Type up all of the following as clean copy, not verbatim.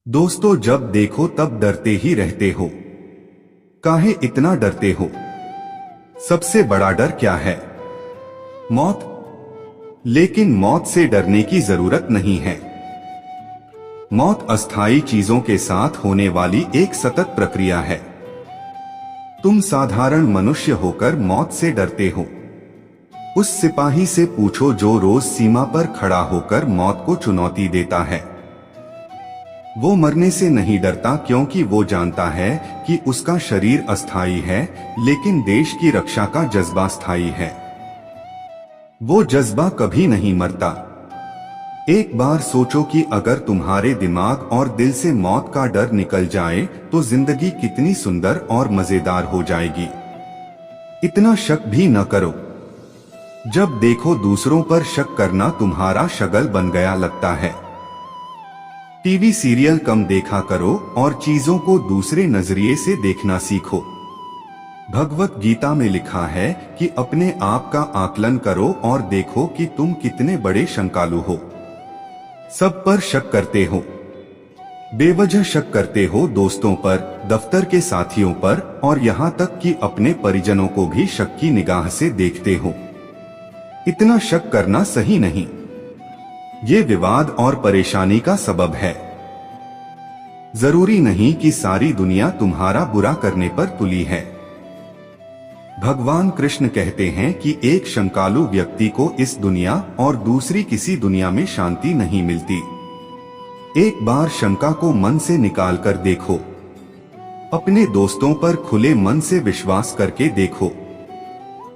दोस्तों, जब देखो तब डरते ही रहते हो। काहे इतना डरते हो? सबसे बड़ा डर क्या है? मौत। लेकिन मौत से डरने की जरूरत नहीं है। मौत अस्थायी चीजों के साथ होने वाली एक सतत प्रक्रिया है। तुम साधारण मनुष्य होकर मौत से डरते हो। उस सिपाही से पूछो जो रोज सीमा पर खड़ा होकर मौत को चुनौती देता है। वो मरने से नहीं डरता क्योंकि वो जानता है कि उसका शरीर अस्थायी है, लेकिन देश की रक्षा का जज्बा स्थायी है। वो जज्बा कभी नहीं मरता। एक बार सोचो कि अगर तुम्हारे दिमाग और दिल से मौत का डर निकल जाए तो जिंदगी कितनी सुंदर और मजेदार हो जाएगी। इतना शक भी न करो। जब देखो दूसरों पर शक करना तुम्हारा शगल बन गया लगता है। टीवी सीरियल कम देखा करो और चीजों को दूसरे नजरिए से देखना सीखो। भगवत गीता में लिखा है कि अपने आप का आकलन करो और देखो कि तुम कितने बड़े शंकालु हो। सब पर शक करते हो। बेवजह शक करते हो, दोस्तों पर, दफ्तर के साथियों पर और यहाँ तक कि अपने परिजनों को भी शक की निगाह से देखते हो। इतना शक करना सही नहीं। ये विवाद और परेशानी का सबब है। जरूरी नहीं कि सारी दुनिया तुम्हारा बुरा करने पर तुली है। भगवान कृष्ण कहते हैं कि एक शंकालु व्यक्ति को इस दुनिया और दूसरी किसी दुनिया में शांति नहीं मिलती। एक बार शंका को मन से निकाल कर देखो। अपने दोस्तों पर खुले मन से विश्वास करके देखो।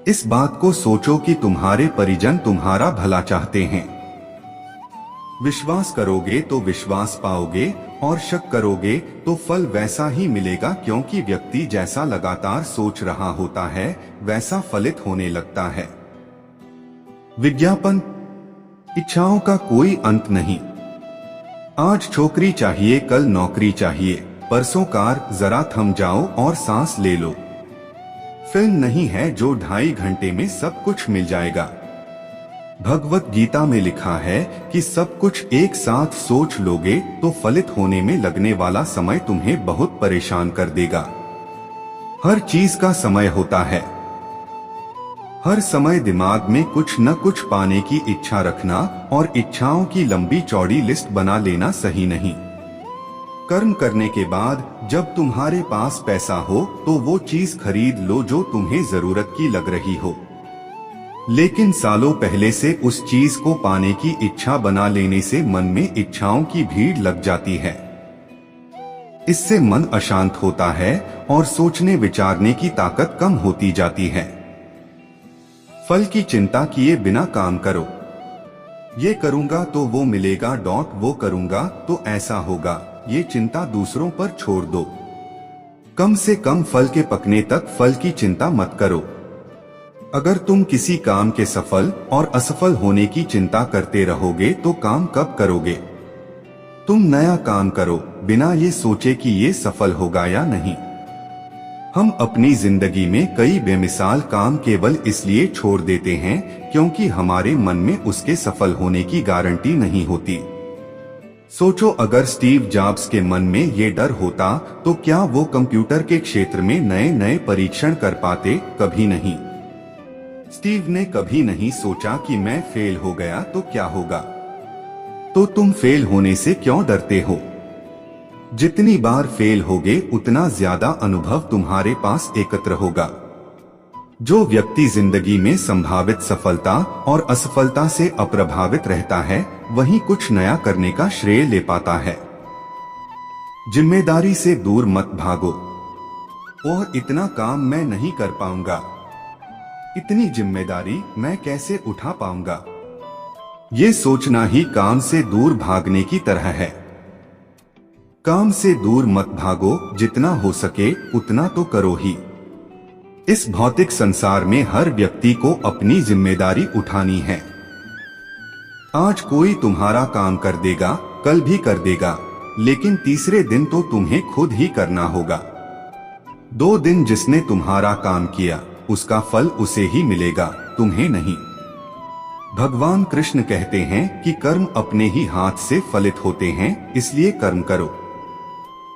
इस बात को सोचो कि तुम्हारे परिजन तुम्हारा भला चाहते हैं। विश्वास करोगे तो विश्वास पाओगे और शक करोगे तो फल वैसा ही मिलेगा, क्योंकि व्यक्ति जैसा लगातार सोच रहा होता है वैसा फलित होने लगता है। विज्ञापन। इच्छाओं का कोई अंत नहीं। आज छोकरी चाहिए, कल नौकरी चाहिए, परसों कार, जरा थम जाओ और सांस ले लो। फिल्म नहीं है जो 2.5 घंटे में सब कुछ मिल जाएगा। भगवत गीता में लिखा है कि सब कुछ एक साथ सोच लोगे तो फलित होने में लगने वाला समय तुम्हें बहुत परेशान कर देगा। हर चीज का समय होता है। हर समय दिमाग में कुछ न कुछ पाने की इच्छा रखना और इच्छाओं की लंबी चौड़ी लिस्ट बना लेना सही नहीं। कर्म करने के बाद जब तुम्हारे पास पैसा हो तो वो चीज खरीद लो जो तुम्हें जरूरत की लग रही हो, लेकिन सालों पहले से उस चीज को पाने की इच्छा बना लेने से मन में इच्छाओं की भीड़ लग जाती है। इससे मन अशांत होता है और सोचने विचारने की ताकत कम होती जाती है। फल की चिंता किए बिना काम करो। ये करूंगा तो वो मिलेगा, वो करूंगा तो ऐसा होगा, ये चिंता दूसरों पर छोड़ दो। कम से कम फल के पकने तक फल की चिंता मत करो। अगर तुम किसी काम के सफल और असफल होने की चिंता करते रहोगे तो काम कब करोगे? तुम नया काम करो बिना ये सोचे कि ये सफल होगा या नहीं। हम अपनी जिंदगी में कई बेमिसाल काम केवल इसलिए छोड़ देते हैं क्योंकि हमारे मन में उसके सफल होने की गारंटी नहीं होती। सोचो, अगर स्टीव जॉब्स के मन में ये डर होता तो क्या वो कंप्यूटर के क्षेत्र में नए नए परीक्षण कर पाते? कभी नहीं। स्टीव ने कभी नहीं सोचा कि मैं फेल हो गया तो क्या होगा। तो तुम फेल होने से क्यों डरते हो? जितनी बार फेल होगे उतना ज्यादा अनुभव तुम्हारे पास एकत्र होगा। जो व्यक्ति जिंदगी में संभावित सफलता और असफलता से अप्रभावित रहता है वही कुछ नया करने का श्रेय ले पाता है। जिम्मेदारी से दूर मत भागो। ओह, इतना काम मैं नहीं कर पाऊंगा, इतनी जिम्मेदारी मैं कैसे उठा पाऊंगा। ये सोचना ही काम से दूर भागने की तरह है। काम से दूर मत भागो, जितना हो सके उतना तो करो ही। इस भौतिक संसार में हर व्यक्ति को अपनी जिम्मेदारी उठानी है। आज कोई तुम्हारा काम कर देगा, कल भी कर देगा, लेकिन तीसरे दिन तो तुम्हें खुद ही करना होगा। 2 दिन जिसने तुम्हारा काम किया उसका फल उसे ही मिलेगा, तुम्हें नहीं। भगवान कृष्ण कहते हैं कि कर्म अपने ही हाथ से फलित होते हैं, इसलिए कर्म करो।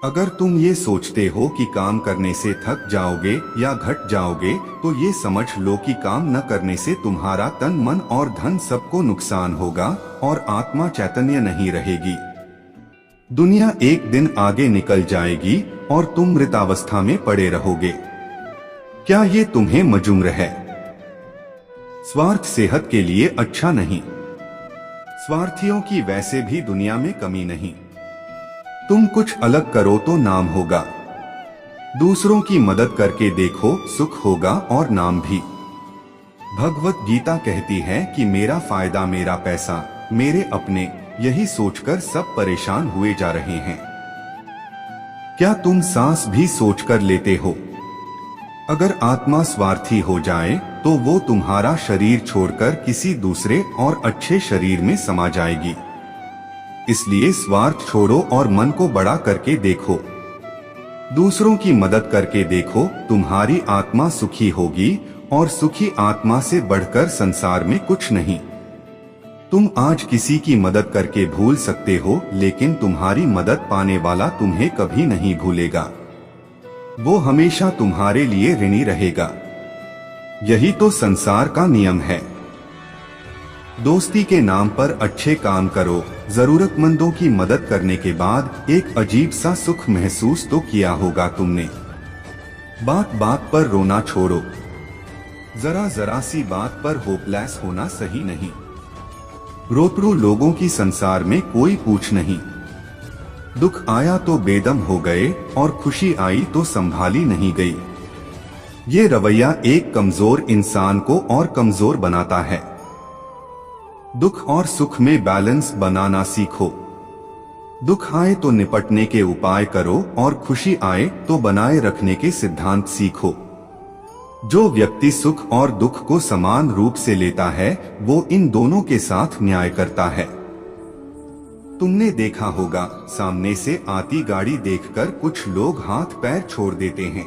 अगर तुम ये सोचते हो कि काम करने से थक जाओगे या घट जाओगे, तो ये समझ लो कि काम न करने से तुम्हारा तन, मन और धन सबको नुकसान होगा और आत्मा चैतन्य नहीं रहेगी। दुनिया एक दिन आगे निकल जाएगी और तुम मृतावस्था में पड़े रहोगे। क्या ये तुम्हें मंजूर है? स्वार्थ सेहत के लिए अच्छा नहीं। स्वार्थियों की वैसे भी दुनिया में कमी नहीं। तुम कुछ अलग करो तो नाम होगा। दूसरों की मदद करके देखो, सुख होगा और नाम भी। भगवत गीता कहती है कि मेरा फायदा, मेरा पैसा, मेरे अपने, यही सोचकर सब परेशान हुए जा रहे हैं। क्या तुम सांस भी सोचकर लेते हो? अगर आत्मा स्वार्थी हो जाए तो वो तुम्हारा शरीर छोड़कर किसी दूसरे और अच्छे शरीर में समा जाएगी। इसलिए स्वार्थ छोड़ो और मन को बड़ा करके देखो। दूसरों की मदद करके देखो, तुम्हारी आत्मा सुखी होगी और सुखी आत्मा से बढ़कर संसार में कुछ नहीं। तुम आज किसी की मदद करके भूल सकते हो, लेकिन तुम्हारी मदद पाने वाला तुम्हें कभी नहीं भूलेगा। वो हमेशा तुम्हारे लिए ऋणी रहेगा। यही तो संसार का नियम है। दोस्ती के नाम पर अच्छे काम करो। जरूरतमंदों की मदद करने के बाद एक अजीब सा सुख महसूस तो किया होगा तुमने। बात बात पर रोना छोड़ो। जरा जरा सी बात पर होपलेस होना सही नहीं। रोतरू लोगों की संसार में कोई पूछ नहीं। दुख आया तो बेदम हो गए और खुशी आई तो संभाली नहीं गई। ये रवैया एक कमजोर इंसान को और कमजोर बनाता है। दुख और सुख में बैलेंस बनाना सीखो। दुख आए तो निपटने के उपाय करो और खुशी आए तो बनाए रखने के सिद्धांत सीखो। जो व्यक्ति सुख और दुख को समान रूप से लेता है, वो इन दोनों के साथ न्याय करता है। तुमने देखा होगा, सामने से आती गाड़ी देखकर कुछ लोग हाथ पैर छोड़ देते हैं।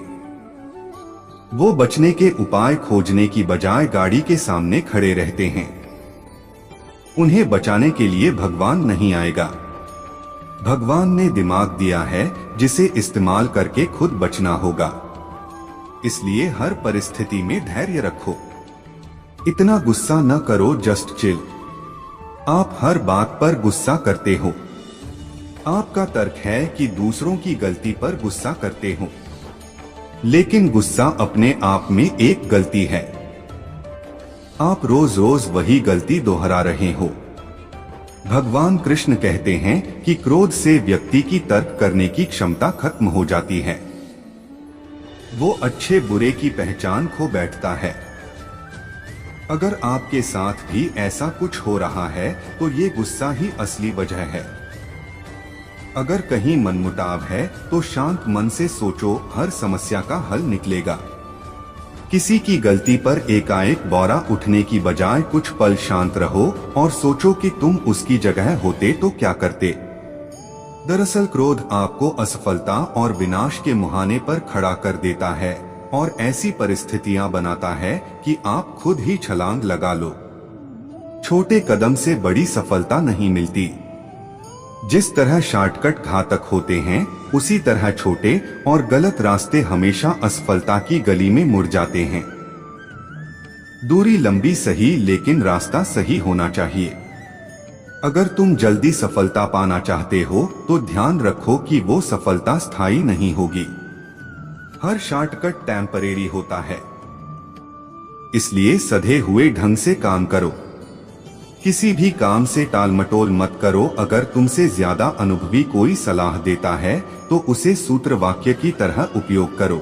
वो बचने के उपाय खोजने की बजाय गाड़ी के सामने खड़े रहते हैं। उन्हें बचाने के लिए भगवान नहीं आएगा। भगवान ने दिमाग दिया है जिसे इस्तेमाल करके खुद बचना होगा। इसलिए हर परिस्थिति में धैर्य रखो। इतना गुस्सा न करो, जस्ट चिल। आप हर बात पर गुस्सा करते हो। आपका तर्क है कि दूसरों की गलती पर गुस्सा करते हो, लेकिन गुस्सा अपने आप में एक गलती है। आप रोज रोज वही गलती दोहरा रहे हो। भगवान कृष्ण कहते हैं कि क्रोध से व्यक्ति की तर्क करने की क्षमता खत्म हो जाती है। वो अच्छे बुरे की पहचान खो बैठता है। अगर आपके साथ भी ऐसा कुछ हो रहा है तो ये गुस्सा ही असली वजह है। अगर कहीं मनमुटाव है तो शांत मन से सोचो, हर समस्या का हल निकलेगा। किसी की गलती पर एकाएक बौरा उठने की बजाय कुछ पल शांत रहो और सोचो कि तुम उसकी जगह होते तो क्या करते। दरअसल क्रोध आपको असफलता और विनाश के मुहाने पर खड़ा कर देता है और ऐसी परिस्थितियां बनाता है कि आप खुद ही छलांग लगा लो। छोटे कदम से बड़ी सफलता नहीं मिलती। जिस तरह शॉर्टकट घातक होते हैं, उसी तरह छोटे और गलत रास्ते हमेशा असफलता की गली में मुड़ जाते हैं। दूरी लंबी सही, लेकिन रास्ता सही होना चाहिए। अगर तुम जल्दी सफलता पाना चाहते हो तो ध्यान रखो कि वो सफलता स्थायी नहीं होगी। हर शॉर्टकट टेम्परेरी होता है। इसलिए सधे हुए ढंग से काम करो। किसी भी काम से टालमटोल मत करो। अगर तुमसे ज्यादा अनुभवी कोई सलाह देता है तो उसे सूत्र वाक्य की तरह उपयोग करो।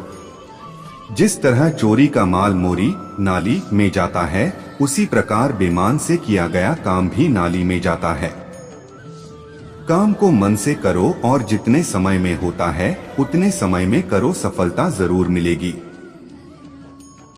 जिस तरह चोरी का माल मोरी नाली में जाता है, उसी प्रकार बेईमान से किया गया काम भी नाली में जाता है। काम को मन से करो और जितने समय में होता है उतने समय में करो, सफलता जरूर मिलेगी।